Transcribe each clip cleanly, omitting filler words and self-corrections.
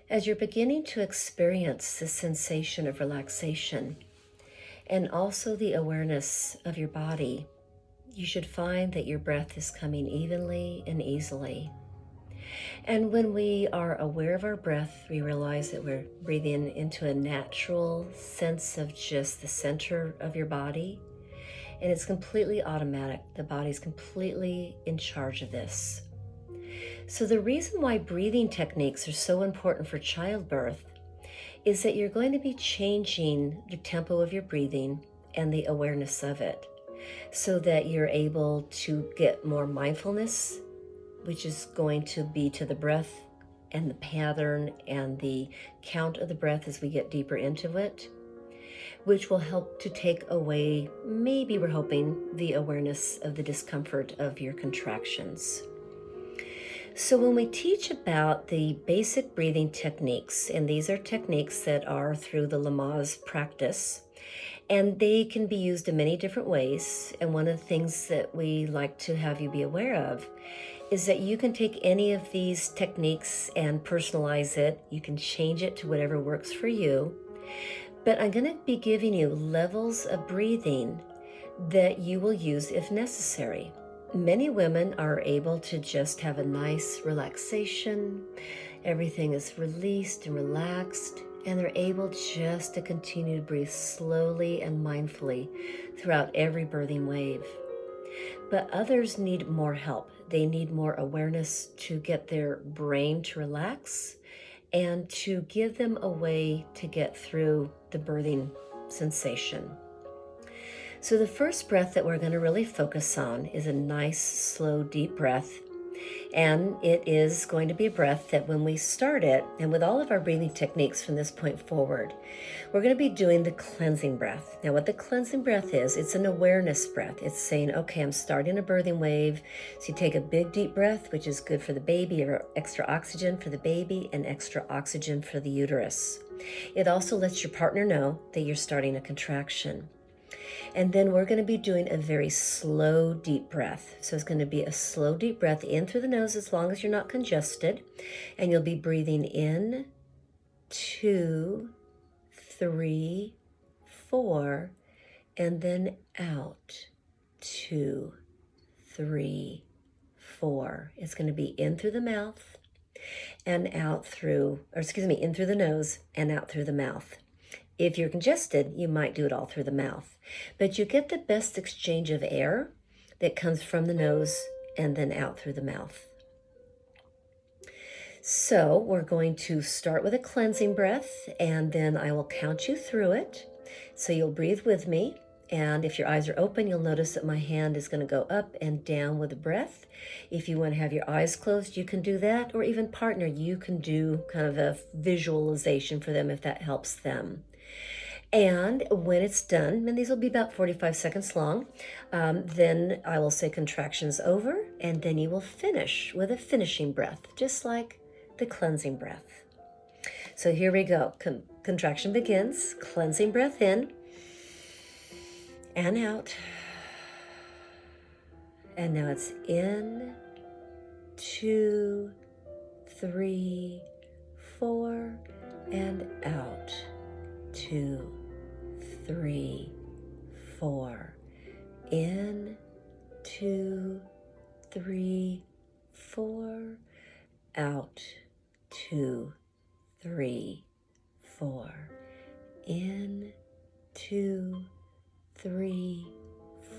As you're beginning to experience the sensation of relaxation and also the awareness of your body, you should find that your breath is coming evenly and easily. And when we are aware of our breath, we realize that we're breathing into a natural sense of just the center of your body. And it's completely automatic. The body's completely in charge of this. So, the reason why breathing techniques are so important for childbirth is that you're going to be changing the tempo of your breathing and the awareness of it so that you're able to get more mindfulness, which is going to be to the breath and the pattern and the count of the breath as we get deeper into it, which will help to take away, maybe we're hoping, the awareness of the discomfort of your contractions. So when we teach about the basic breathing techniques, and these are techniques that are through the Lamaze practice, and they can be used in many different ways. And one of the things that we like to have you be aware of is that you can take any of these techniques and personalize it. You can change it to whatever works for you. But I'm going to be giving you levels of breathing that you will use if necessary. Many women are able to just have a nice relaxation. Everything is released and relaxed, and they're able just to continue to breathe slowly and mindfully throughout every birthing wave. But others need more help. They need more awareness to get their brain to relax and to give them a way to get through the birthing sensation. So the first breath that we're going to really focus on is a nice, slow, deep breath. And it is going to be a breath that when we start it, and with all of our breathing techniques from this point forward, we're going to be doing the cleansing breath. Now, what the cleansing breath is, it's an awareness breath. It's saying, okay, I'm starting a birthing wave. So you take a big, deep breath, which is good for the baby, or extra oxygen for the baby and extra oxygen for the uterus. It also lets your partner know that you're starting a contraction. And then we're going to be doing a very slow, deep breath. So it's going to be a slow, deep breath in through the nose as long as you're not congested. And you'll be breathing in, 2, 3, 4, and then out, 2, 3, 4. It's going to be in through the mouth and out through, in through the nose and out through the mouth. If you're congested, you might do it all through the mouth, but you get the best exchange of air that comes from the nose and then out through the mouth. So we're going to start with a cleansing breath, and then I will count you through it. So you'll breathe with me, and if your eyes are open, you'll notice that my hand is going to go up and down with the breath. If you want to have your eyes closed, you can do that, or even partner, you can do kind of a visualization for them if that helps them. And when it's done, and these will be about 45 seconds long, then I will say contractions over, and then you will finish with a finishing breath, just like the cleansing breath. So here we go. Contraction begins, cleansing breath in and out. And now it's in, 2, 3, 4, and out. 2, 3, 4. In, 2, 3, 4. Out, 2, 3, 4. In, 2, 3,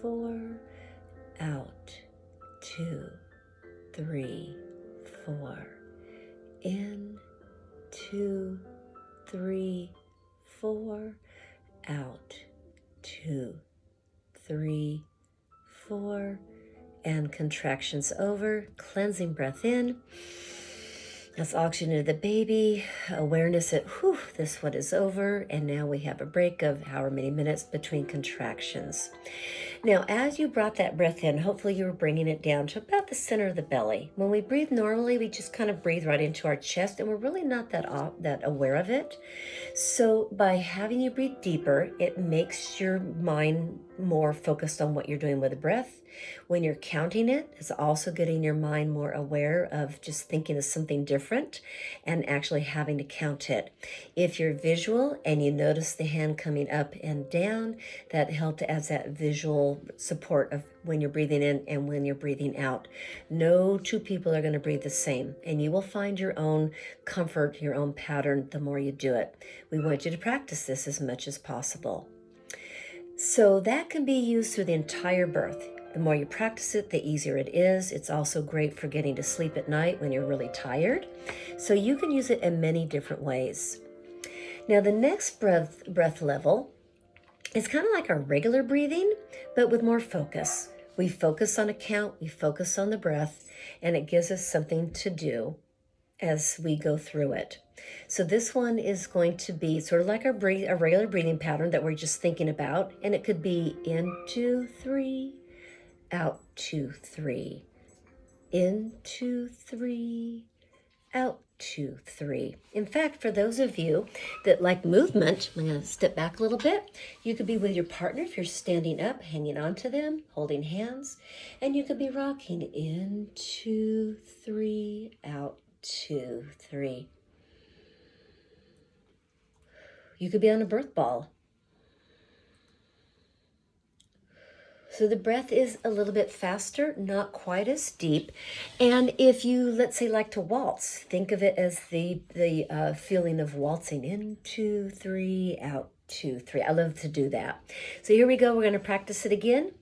4. Out, 2, 3, 4. In, 2, 3, 4. Out, 2, 3, 4. And contractions over, cleansing breath in. That's oxygen to the baby, awareness that, this one is over, and now we have a break of however many minutes between contractions. Now, as you brought that breath in, hopefully you were bringing it down to about the center of the belly. When we breathe normally, we just kind of breathe right into our chest, and we're really not that aware of it. So by having you breathe deeper, it makes your mind more focused on what you're doing with the breath. When you're counting it, it's also getting your mind more aware of just thinking of something different and actually having to count it. If you're visual and you notice the hand coming up and down, that helps as that visual support of when you're breathing in and when you're breathing out. No two people are going to breathe the same, and you will find your own comfort, your own pattern the more you do it. We want you to practice this as much as possible. So that can be used through the entire birth. The more you practice it, the easier it is. It's also great for getting to sleep at night when you're really tired. So you can use it in many different ways. Now the next breath level is kind of like our regular breathing, but with more focus. We focus on a count, we focus on the breath, and it gives us something to do as we go through it. So this one is going to be sort of like a regular breathing pattern that we're just thinking about, and it could be in 2, 3, out 2, 3, in 2, 3, out 2, 3. In fact, for those of you that like movement, I'm going to step back a little bit. You could be with your partner if you're standing up, hanging on to them, holding hands, and you could be rocking in 2, 3, out 2, 3. You could be on a birth ball. So the breath is a little bit faster, not quite as deep. And if you, let's say, like to waltz, think of it as the feeling of waltzing in 2, 3, out 2, 3. I love to do that. So here we go. We're going to practice it again.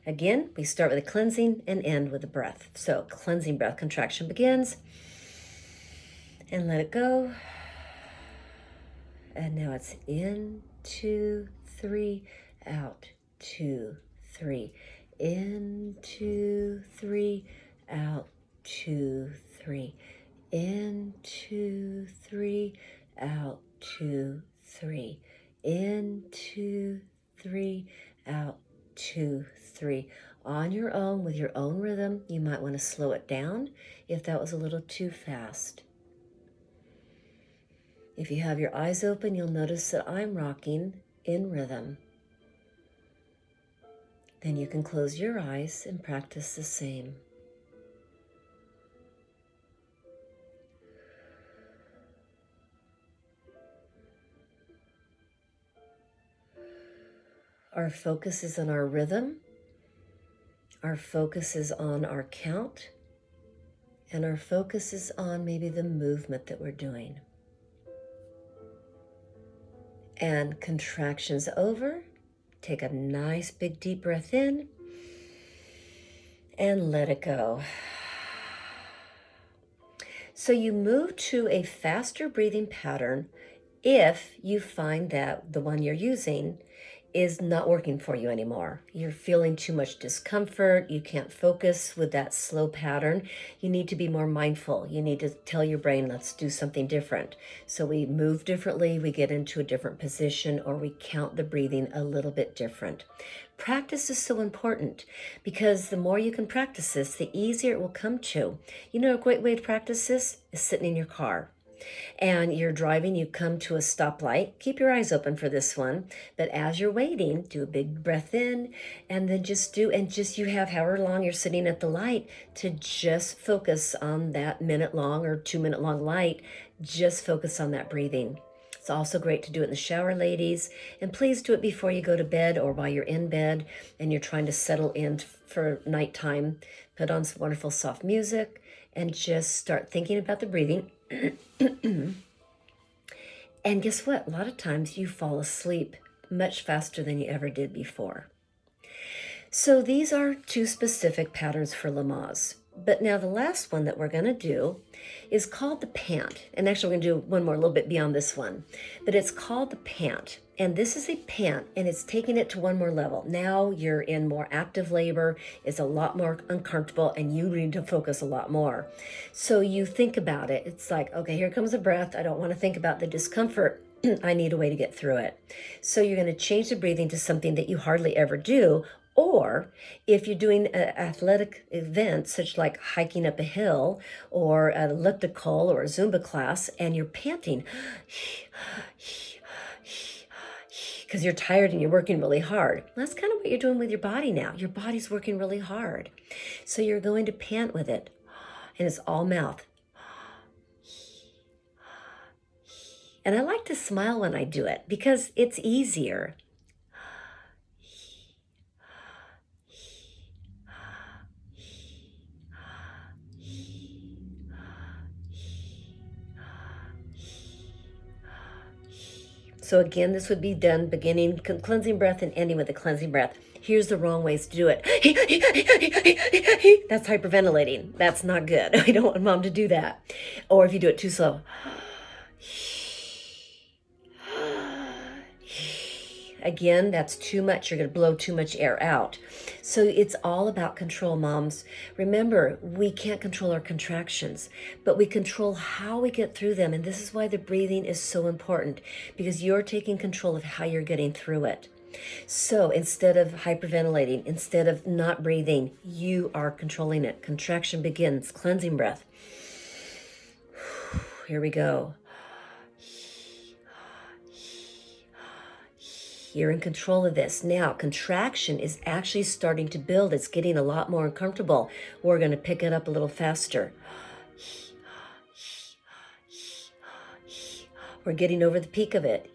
Again, we start with a cleansing and end with a breath. So cleansing breath contraction begins. And let it go. And now it's in 2, 3, out 2, 3, in 2, 3, out 2, 3, in 2, 3, out 2, 3, in 2, 3, out 2, 3. On your own, with your own rhythm, you might want to slow it down if that was a little too fast. If you have your eyes open, you'll notice that I'm rocking in rhythm. Then you can close your eyes and practice the same. Our focus is on our rhythm. Our focus is on our count. And our focus is on maybe the movement that we're doing. And contractions over. Take a nice big deep breath in and let it go. So you move to a faster breathing pattern if you find that the one you're using is not working for you anymore. You're feeling too much discomfort. You can't focus with that slow pattern. You need to be more mindful. You need to tell your brain, let's do something different. So we move differently, we get into a different position, or we count the breathing a little bit different. Practice is so important because the more you can practice this, the easier it will come to. You know, a great way to practice this is sitting in your car. And you're driving, you come to a stoplight. Keep your eyes open for this one. But as you're waiting, do a big breath in and then you have however long you're sitting at the light to just focus on that minute long or 2 minute long light. Just focus on that breathing. It's also great to do it in the shower, ladies. And please do it before you go to bed or while you're in bed and you're trying to settle in for nighttime. Put on some wonderful soft music and just start thinking about the breathing. And guess what? A lot of times you fall asleep much faster than you ever did before. So these are 2 specific patterns for Lamaze. But now the last one that we're going to do is called the pant. And actually we're going to do one more a little bit beyond this one. But it's called the pant. And this is a pant, and it's taking it to one more level. Now you're in more active labor. It's a lot more uncomfortable, and you need to focus a lot more. So you think about it. It's like, okay, here comes the breath. I don't want to think about the discomfort. I need a way to get through it. So you're going to change the breathing to something that you hardly ever do. Or if you're doing an athletic event, such like hiking up a hill or an elliptical or a Zumba class, and you're panting, because you're tired and you're working really hard. That's kind of what you're doing with your body now. Your body's working really hard. So you're going to pant with it, and it's all mouth. And I like to smile when I do it because it's easier. So again, this would be done beginning cleansing breath and ending with a cleansing breath. Here's the wrong ways to do it. That's hyperventilating. That's not good. I don't want mom to do that. Or if you do it too slow. Again, that's too much. You're going to blow too much air out. So it's all about control, moms. Remember, we can't control our contractions, but we control how we get through them. And this is why the breathing is so important, because you're taking control of how you're getting through it. So instead of hyperventilating, instead of not breathing, you are controlling it. Contraction begins. Cleansing breath. Here we go. You're in control of this. Now, contraction is actually starting to build. It's getting a lot more uncomfortable. We're going to pick it up a little faster. We're getting over the peak of it.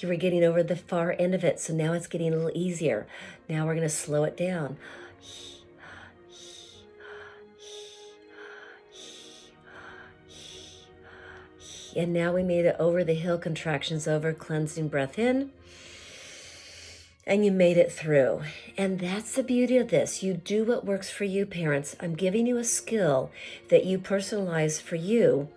We're getting over the far end of it. So now it's getting a little easier. Now we're going to slow it down. And now we made it over the hill, contractions over, cleansing breath in. And you made it through. And that's the beauty of this. You do what works for you, parents. I'm giving you a skill that you personalize for you,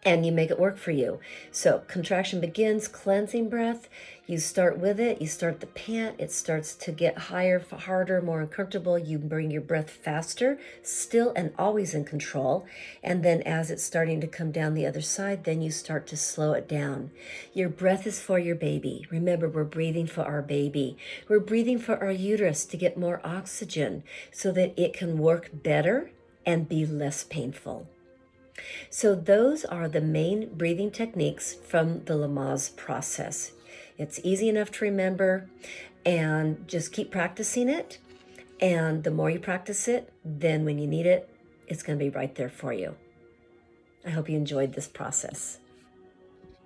and you make it work for you. So contraction begins, cleansing breath. You start with it. You start the pant. It starts to get higher, harder, more uncomfortable. You bring your breath faster, still and always in control. And then as it's starting to come down the other side, then you start to slow it down. Your breath is for your baby. Remember, we're breathing for our baby. We're breathing for our uterus to get more oxygen so that it can work better and be less painful. So those are the main breathing techniques from the Lamaze process. It's easy enough to remember, and just keep practicing it. And the more you practice it, then when you need it, it's going to be right there for you. I hope you enjoyed this process.